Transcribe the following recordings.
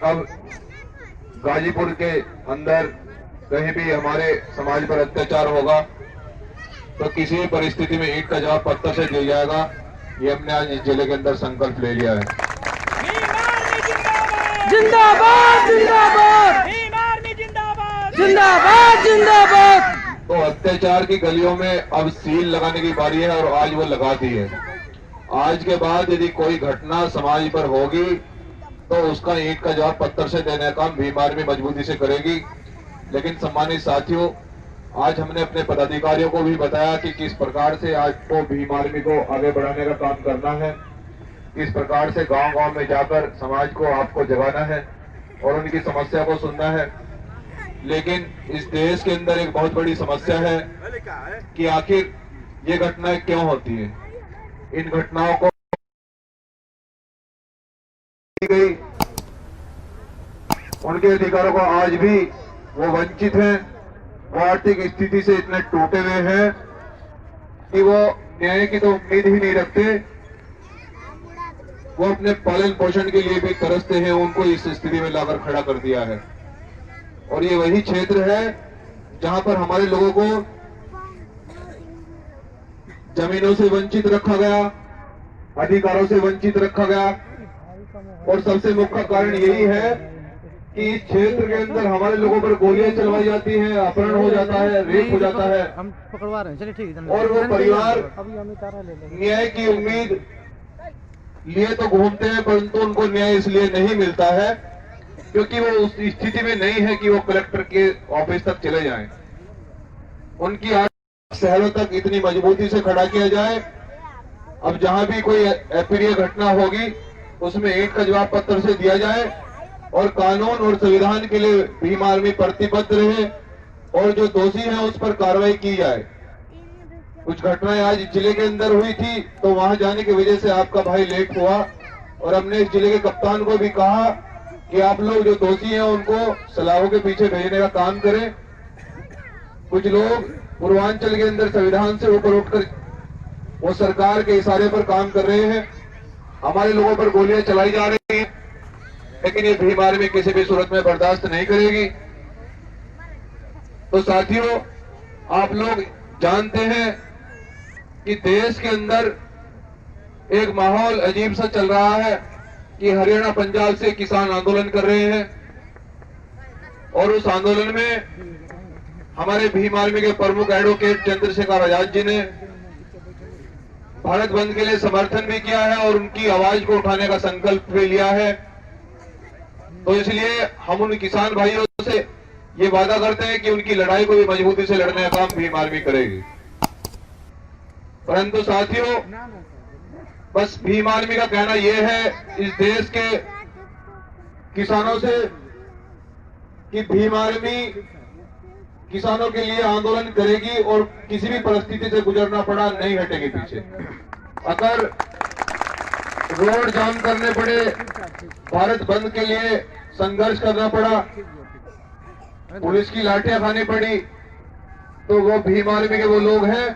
अब गाजीपुर के अंदर कहीं भी हमारे समाज पर अत्याचार होगा तो किसी भी परिस्थिति में ईंट का जवाब पत्थर से दिया जाएगा। ये हमने आज इस जिले के अंदर संकल्प ले लिया है। जिंदाबाद जिंदाबाद जिंदाबाद जिंदाबाद। तो अत्याचार की गलियों में अब सील लगाने की बारी है और आज वो लगा दी है। आज के बाद यदि कोई घटना समाज पर होगी तो उसका ईंट का जवाब पत्थर से देने का काम भीम आर्मी मजबूती से करेगी। लेकिन सम्मानित साथियों, आज हमने अपने पदाधिकारियों को भी बताया कि किस प्रकार से आज को भीम आर्मी को आगे बढ़ाने का काम करना है, किस प्रकार से गांव-गांव में जाकर समाज को आपको जगाना है और उनकी समस्या को सुनना है। लेकिन इस देश के अंदर एक बहुत बड़ी समस्या है कि आखिर ये घटनाएं क्यों होती है। इन घटनाओं को गई उनके अधिकारों को आज भी वो वंचित हैं, वो आर्थिक स्थिति से इतने टूटे हुए हैं कि वो न्याय की तो उम्मीद ही नहीं रखते। वो अपने पालन पोषण के लिए भी तरसते हैं। उनको इस स्थिति में लाकर खड़ा कर दिया है। और ये वही क्षेत्र है जहां पर हमारे लोगों को जमीनों से वंचित रखा गया, अधिकारों से वंचित रखा गया। और सबसे मुख्य कारण यही है कि इस क्षेत्र के अंदर हमारे लोगों पर गोलियां चलवाई जाती हैं, अपहरण हो जाता है, रेप हो जाता है। हम पकड़वा रहे हैं, चलिए ठीक है। और वो परिवार न्याय की उम्मीद लिए तो घूमते हैं, परंतु उनको न्याय इसलिए नहीं मिलता है क्योंकि वो उस स्थिति में नहीं है कि वो कलेक्टर के ऑफिस तक चले जाएं। उनकी शहरों तक इतनी मजबूती से खड़ा किया जाए। अब जहां भी कोई अप्रिय घटना होगी उसमें ईंट का जवाब पत्थर से दिया जाए और कानून और संविधान के लिए भीम आर्मी प्रतिबद्ध रहे और जो दोषी हैं उस पर कार्रवाई की जाए। कुछ घटनाएं आज जिले के अंदर हुई थी तो वहां जाने की वजह से आपका भाई लेट हुआ और हमने इस जिले के कप्तान को भी कहा कि आप लोग जो दोषी हैं उनको सलाखों के पीछे भेजने का काम करें। कुछ लोग पूर्वांचल के अंदर संविधान से ऊपर उठकर वो सरकार के इशारे पर काम कर रहे हैं। हमारे लोगों पर गोलियां चलाई जा रही हैं, लेकिन ये भीम आर्मी किसी भी सूरत में बर्दाश्त नहीं करेगी। तो साथियों, आप लोग जानते हैं कि देश के अंदर एक माहौल अजीब सा चल रहा है कि हरियाणा पंजाब से किसान आंदोलन कर रहे हैं और उस आंदोलन में हमारे भीम आर्मी के प्रमुख एडवोकेट चंद्रशेखर आजाद जी ने भारत बंद के लिए समर्थन भी किया है और उनकी आवाज को उठाने का संकल्प भी लिया है। तो इसलिए हम उन किसान भाइयों से ये वादा करते हैं कि उनकी लड़ाई को भी मजबूती से लड़ने का काम भीम आर्मी करेगी। परंतु साथियों, बस भीम आर्मी का कहना यह है इस देश के किसानों से कि भीम आर्मी किसानों के लिए आंदोलन करेगी और किसी भी परिस्थिति से गुजरना पड़ा नहीं हटेगी पीछे। अगर रोड जाम करने पड़े, भारत बंद के लिए संघर्ष करना पड़ा, पुलिस की लाठियां खानी पड़ी, तो वो भीम आर्मी के वो लोग हैं।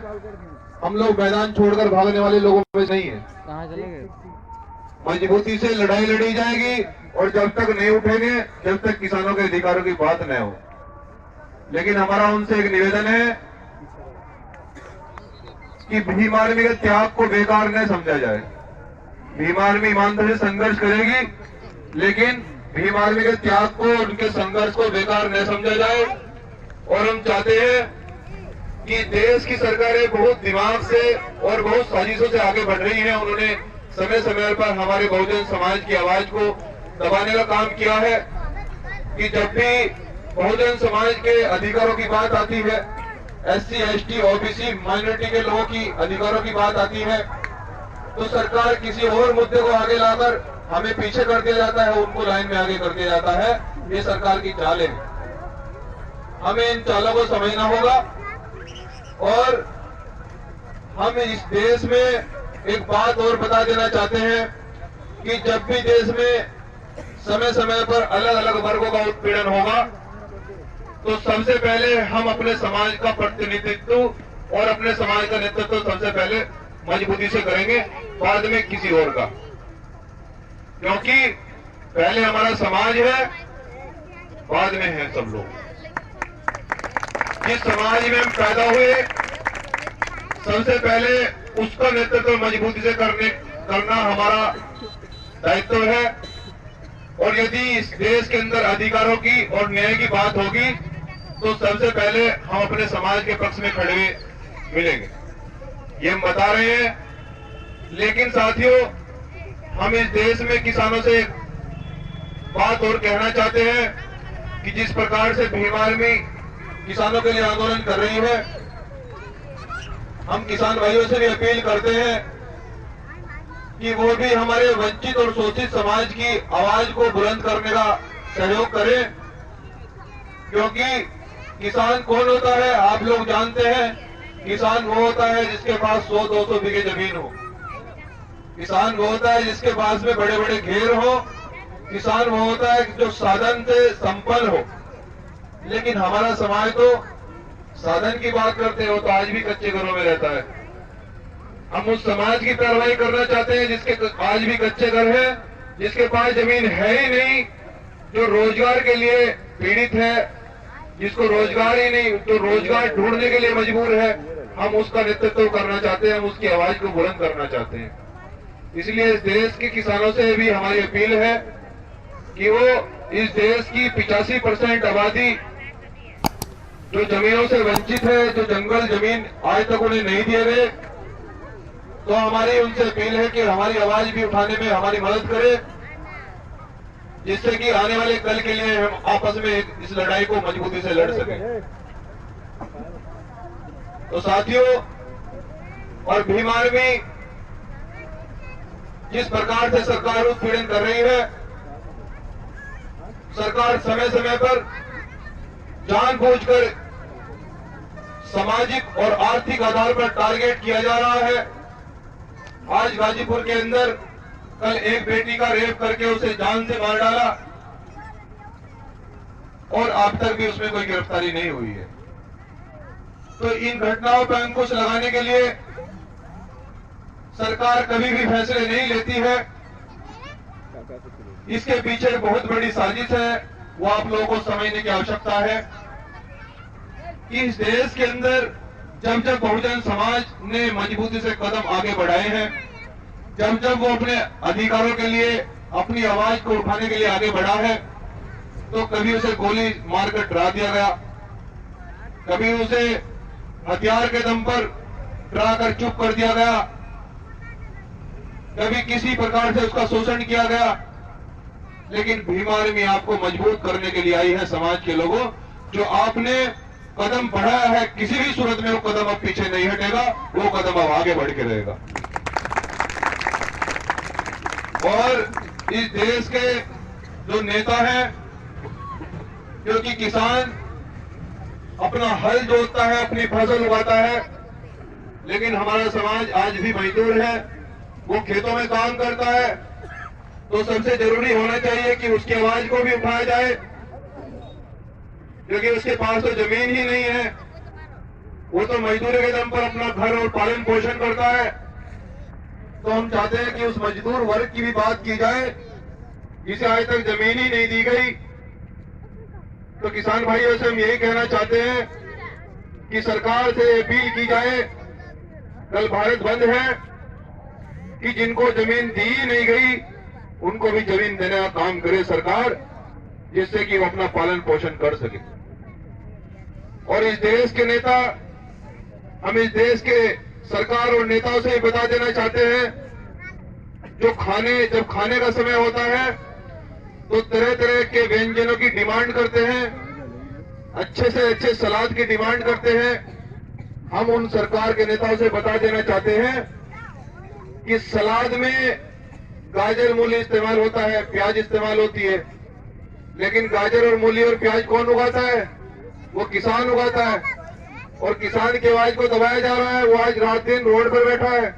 हम लोग मैदान छोड़कर भागने वाले लोगों में नहीं है। कहाँ चले गए? मजबूती से लड़ाई लड़ी जाएगी और जब तक नहीं उठेंगे, जब तक किसानों के अधिकारों की बात न हो। लेकिन हमारा उनसे एक निवेदन है कि भीम आर्मी के त्याग को बेकार न समझा जाए। भीम आर्मी ईमानदारी से संघर्ष करेगी, लेकिन भीम आर्मी के त्याग को, उनके संघर्ष को बेकार न समझा जाए। और हम चाहते हैं कि देश की सरकारें बहुत दिमाग से और बहुत साजिशों से आगे बढ़ रही हैं। उन्होंने समय समय पर हमारे बहुजन समाज की आवाज को दबाने का काम किया है कि जब भी बहुजन समाज के अधिकारों की बात आती है, SC, ST, OBC माइनॉरिटी के लोगों की अधिकारों की बात आती है, तो सरकार किसी और मुद्दे को आगे लाकर हमें पीछे कर दिया जाता है, उनको लाइन में आगे कर दिया जाता है। ये सरकार की चाल है। हमें इन चालों को समझना होगा। और हम इस देश में एक बात और बता देना चाहते हैं कि जब भी देश में समय समय पर अलग अलग वर्गों का उत्पीड़न होगा तो सबसे पहले हम अपने समाज का प्रतिनिधित्व और अपने समाज का नेतृत्व सबसे पहले मजबूती से करेंगे, बाद में किसी और का। क्योंकि पहले हमारा समाज है, बाद में है सब लोग। जिस समाज में हम पैदा हुए, सबसे पहले उसका नेतृत्व मजबूती से करना हमारा दायित्व है। और यदि इस देश के अंदर अधिकारों की और न्याय की बात होगी तो सबसे पहले हम अपने समाज के पक्ष में खड़े मिलेंगे, ये हम बता रहे हैं। लेकिन साथियों, हम इस देश में किसानों से एक बात और कहना चाहते हैं कि जिस प्रकार से भीम आर्मी किसानों के लिए आंदोलन कर रही है, हम किसान भाइयों से भी अपील करते हैं कि वो भी हमारे वंचित और शोषित समाज की आवाज को बुलंद करने का सहयोग करें। क्योंकि किसान कौन होता है, आप लोग जानते हैं। किसान वो होता है जिसके पास 100-200 बीघे जमीन हो। किसान वो होता है जिसके पास में बड़े बड़े घेर हो। किसान वो होता है जो साधन से संपन्न हो। लेकिन हमारा समाज तो साधन की बात करते हो तो आज भी कच्चे घरों में रहता है। हम उस समाज की कार्रवाई करना चाहते हैं जिसके आज भी कच्चे घर है, जिसके पास जमीन है ही नहीं, जो रोजगार के लिए पीड़ित है, जिसको रोजगार ही नहीं, जो रोजगार ढूंढने के लिए मजबूर है। हम उसका नेतृत्व करना चाहते हैं, हम उसकी आवाज को बुलंद करना चाहते हैं। इसलिए इस देश के किसानों से भी हमारी अपील है कि वो इस देश की 85% आबादी जो जमीनों से वंचित है, जो जंगल जमीन आज तक उन्हें नहीं दिए गए, तो हमारी उनसे अपील है कि हमारी आवाज भी उठाने में हमारी मदद करें, जिससे कि आने वाले कल के लिए हम आपस में इस लड़ाई को मजबूती से लड़ सकें। तो साथियों, और भीम आर्मी जिस प्रकार से सरकार उत्पीड़न कर रही है, सरकार समय समय पर जानबूझकर सामाजिक और आर्थिक आधार पर टारगेट किया जा रहा है। आज गाजीपुर के अंदर कल एक बेटी का रेप करके उसे जान से मार डाला और अब तक भी उसमें कोई गिरफ्तारी नहीं हुई है। तो इन घटनाओं पर अंकुश लगाने के लिए सरकार कभी भी फैसले नहीं लेती है। इसके पीछे बहुत बड़ी साजिश है, वो आप लोगों को समझने की आवश्यकता है कि इस देश के अंदर जब जब बहुजन समाज ने मजबूती से कदम आगे बढ़ाए हैं, जब जब वो अपने अधिकारों के लिए, अपनी आवाज को उठाने के लिए आगे बढ़ा है, तो कभी उसे गोली मारकर डरा दिया गया, कभी उसे हथियार के दम पर डरा कर चुप कर दिया गया, कभी किसी प्रकार से उसका शोषण किया गया। लेकिन भीम आर्मी आपको मजबूत करने के लिए आई है, समाज के लोगों। जो आपने कदम बढ़ाया है, किसी भी सूरत में वो कदम अब पीछे नहीं हटेगा, वो कदम अब आगे बढ़ के रहेगा। और इस देश के जो नेता हैं, क्योंकि किसान अपना हल जोतता है, अपनी फसल उगाता है, लेकिन हमारा समाज आज भी मजदूर है, वो खेतों में काम करता है। तो सबसे जरूरी होना चाहिए कि उसकी आवाज को भी उठाया जाए, क्योंकि उसके पास तो जमीन ही नहीं है, वो तो मजदूरी के दम पर अपना घर और पालन पोषण करता है। तो हम चाहते हैं कि उस मजदूर वर्ग की भी बात की जाए, जिसे आज तक जमीन ही नहीं दी गई। तो किसान भाइयों से हम यही कहना चाहते हैं कि सरकार से अपील की जाए, कल भारत बंद है, कि जिनको जमीन दी ही नहीं गई उनको भी जमीन देने का काम करे सरकार, जिससे कि वो अपना पालन पोषण कर सके। और इस देश के नेता, हम इस देश के सरकार और नेताओं से बता देना चाहते हैं, जब खाने का समय होता है तो तरह तरह के व्यंजनों की डिमांड करते हैं, अच्छे से अच्छे सलाद की डिमांड करते हैं। हम उन सरकार के नेताओं से बता देना चाहते हैं कि सलाद में गाजर मूली इस्तेमाल होता है, प्याज इस्तेमाल होती है, लेकिन गाजर और मूली और प्याज कौन उगाता है? वो किसान उगाता है। और किसान की आवाज को दबाया जा रहा है, वो आज रात दिन रोड पर बैठा है।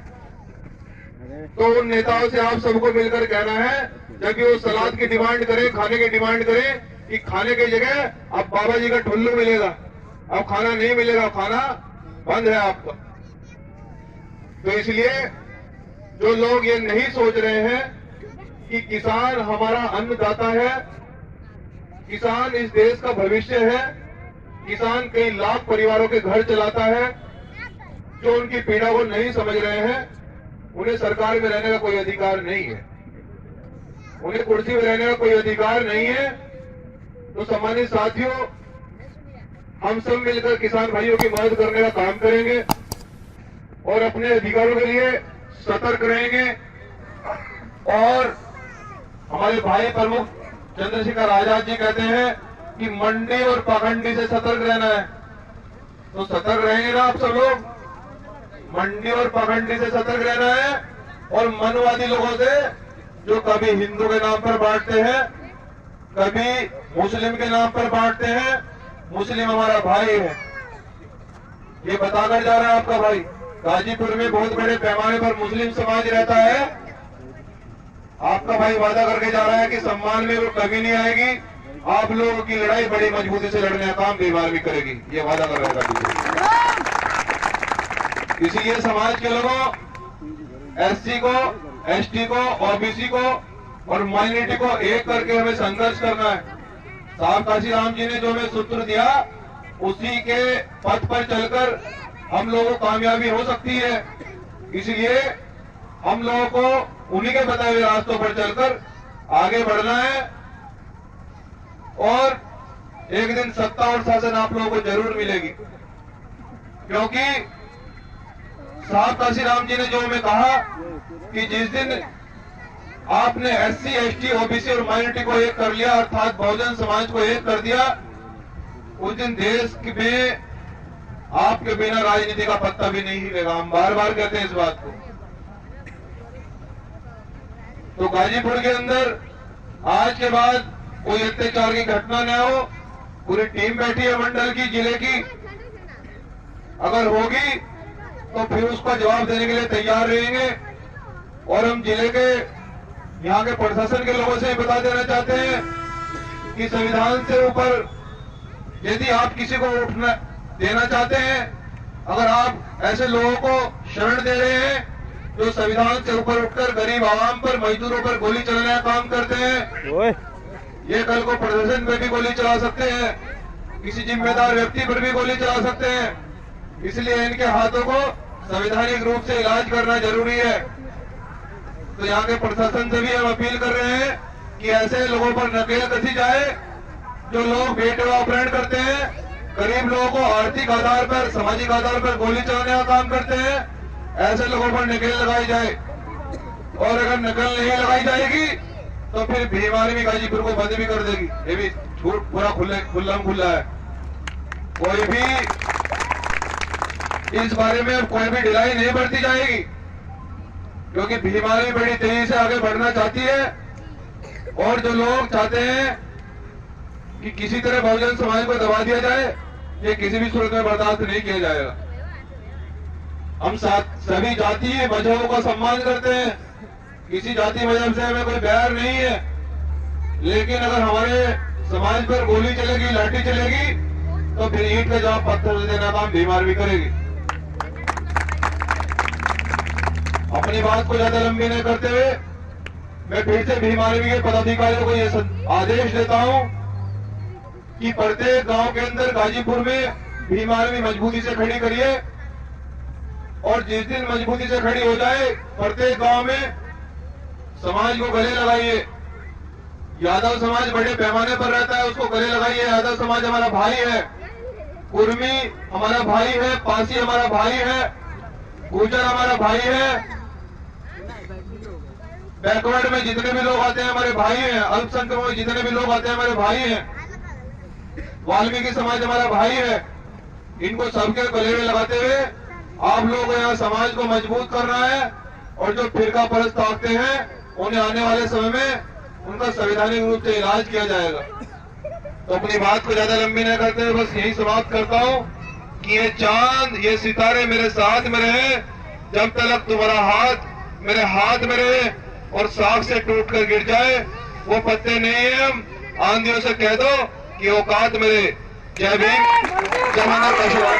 तो उन नेताओं से आप सबको मिलकर कहना है, जब भी वो सलाद की डिमांड करे, खाने की डिमांड करे, कि खाने की जगह अब बाबा जी का ठुल्लू मिलेगा, अब खाना नहीं मिलेगा, खाना बंद है आपका। तो इसलिए जो लोग ये नहीं सोच रहे हैं कि किसान हमारा अन्नदाता है, किसान इस देश का भविष्य है, किसान कई लाख परिवारों के घर चलाता है। जो उनकी पीड़ा को नहीं समझ रहे हैं, उन्हें सरकार में रहने का कोई अधिकार नहीं है, उन्हें कुर्सी में रहने का कोई अधिकार नहीं है। तो सम्मानित साथियों, हम सब मिलकर किसान भाइयों की मदद करने का काम करेंगे और अपने अधिकारों के लिए सतर्क रहेंगे। और हमारे भाई प्रमुख चंद्रशेखर आजाद जी कहते हैं कि मंडी और पाखंडी से सतर्क रहना है। तो सतर्क रहेंगे ना आप सब लोग? मंडी और पाखंडी से सतर्क रहना है और मनवादी लोगों से, जो कभी हिंदू के नाम पर बांटते हैं, कभी मुस्लिम के नाम पर बांटते हैं। मुस्लिम हमारा भाई है, ये बताकर जा रहा है आपका भाई। गाजीपुर में बहुत बड़े पैमाने पर मुस्लिम समाज रहता है। आपका भाई वादा करके जा रहा है कि सम्मान में वो कमी नहीं आएगी, आप लोगों की लड़ाई बड़ी मजबूती से लड़ने का काम भीम आर्मी करेगी, ये वादा कर रहा है। इसीलिए समाज के लोगों, एससी को, एसटी को, ओबीसी को और माइनॉरिटी को एक करके हमें संघर्ष करना है। साहब काशीराम जी ने जो हमें सूत्र दिया, उसी के पथ पर चलकर हम लोगों को कामयाबी हो सकती है। इसलिए हम लोगों को उन्हीं के बताए हुए रास्तों पर चलकर आगे बढ़ना है और एक दिन सत्ता और शासन आप लोगों को जरूर मिलेगी। क्योंकि साहब काशीराम जी ने जो हमें कहा कि जिस दिन आपने एससी, एसटी, ओबीसी और माइनॉरिटी को एक कर लिया, अर्थात बहुजन समाज को एक कर दिया, उस दिन देश में आपके बिना राजनीति का पत्ता भी नहीं हिलेगा। हम बार बार कहते हैं इस बात को। तो गाजीपुर के अंदर आज के बाद कोई अत्याचार की घटना न हो। पूरी टीम बैठी है मंडल की, जिले की। अगर होगी तो फिर उसका जवाब देने के लिए तैयार रहेंगे। और हम जिले के, यहाँ के प्रशासन के लोगों से बता देना चाहते हैं कि संविधान से ऊपर यदि आप किसी को उठना देना चाहते हैं, अगर आप ऐसे लोगों को शरण दे रहे हैं जो संविधान से ऊपर उठकर गरीब आवाम पर, मजदूरों पर गोली चलाने का काम करते हैं, ये कल को प्रशासन पर भी गोली चला सकते हैं, किसी जिम्मेदार व्यक्ति पर भी गोली चला सकते हैं। इसलिए इनके हाथों को संवैधानिक रूप से इलाज करना जरूरी है। तो यहाँ के प्रशासन से भी हम अपील कर रहे हैं कि ऐसे लोगों पर नकेल कसी जाए जो लोग बेटे अपहरण करते हैं, गरीब लोगों को आर्थिक आधार पर, सामाजिक आधार पर गोली चलाने का काम करते हैं। ऐसे लोगों पर नकेल लगाई जाए और अगर नकेल नहीं लगाई जाएगी तो फिर भीम आर्मी गाजीपुर को बंद भी कर देगी। ये भी झूठ पूरा खुला है। कोई भी इस बारे में अब कोई भी ढिलाई नहीं बरती जाएगी, क्योंकि भीम आर्मी बड़ी तेजी से आगे बढ़ना चाहती है। और जो लोग चाहते हैं कि किसी तरह बहुजन समाज को दबा दिया जाए, ये किसी भी सूरत में बर्दाश्त नहीं किया जाएगा। हम सभी जाति मजहबों का सम्मान करते हैं, किसी जाति मजहब से हमें कोई बैर नहीं है। लेकिन अगर हमारे समाज पर गोली चलेगी, लाठी चलेगी, तो फिर ईंट का जवाब पत्थर से देना काम भीम आर्मी करेगी। अपनी बात को ज्यादा लंबी नहीं करते हुए मैं फिर से भीम आर्मी के पदाधिकारियों को यह आदेश देता हूं कि प्रत्येक गांव के अंदर गाजीपुर में भीम आर्मी मजबूती से खड़ी करिए। और जिस दिन मजबूती से खड़ी हो जाए, प्रत्येक गांव में समाज को गले लगाइए। यादव समाज बड़े पैमाने पर रहता है, उसको गले लगाइए। यादव समाज हमारा भाई है, कुर्मी हमारा भाई है, पासी हमारा भाई है, गुर्जर हमारा भाई है। बैकवर्ड में जितने भी लोग आते हैं हमारे भाई हैं, अल्पसंख्यक में जितने भी लोग आते हैं हमारे भाई हैं, वाल्मीकि समाज हमारा भाई है। इनको सबके गले में लगाते हुए आप लोगों को यहाँ समाज को मजबूत करना है। और जो फिरका परस्त ताकते हैं, उन्हें आने वाले समय में उनका संवैधानिक रूप से इलाज किया जाएगा। तो अपनी बात को ज्यादा लंबी नहीं करते हुए बस यही समाप्त करता हूँ कि ये चांद, ये सितारे मेरे साथ में रहे जब तक तुम्हारा हाथ मेरे हाथ में रहे, और साख से टूट कर गिर जाए वो पत्ते नहीं है। हम आंधियों से कह दो कि औकात मेरे। जय भीम, जय मानव, आशीर्वाद।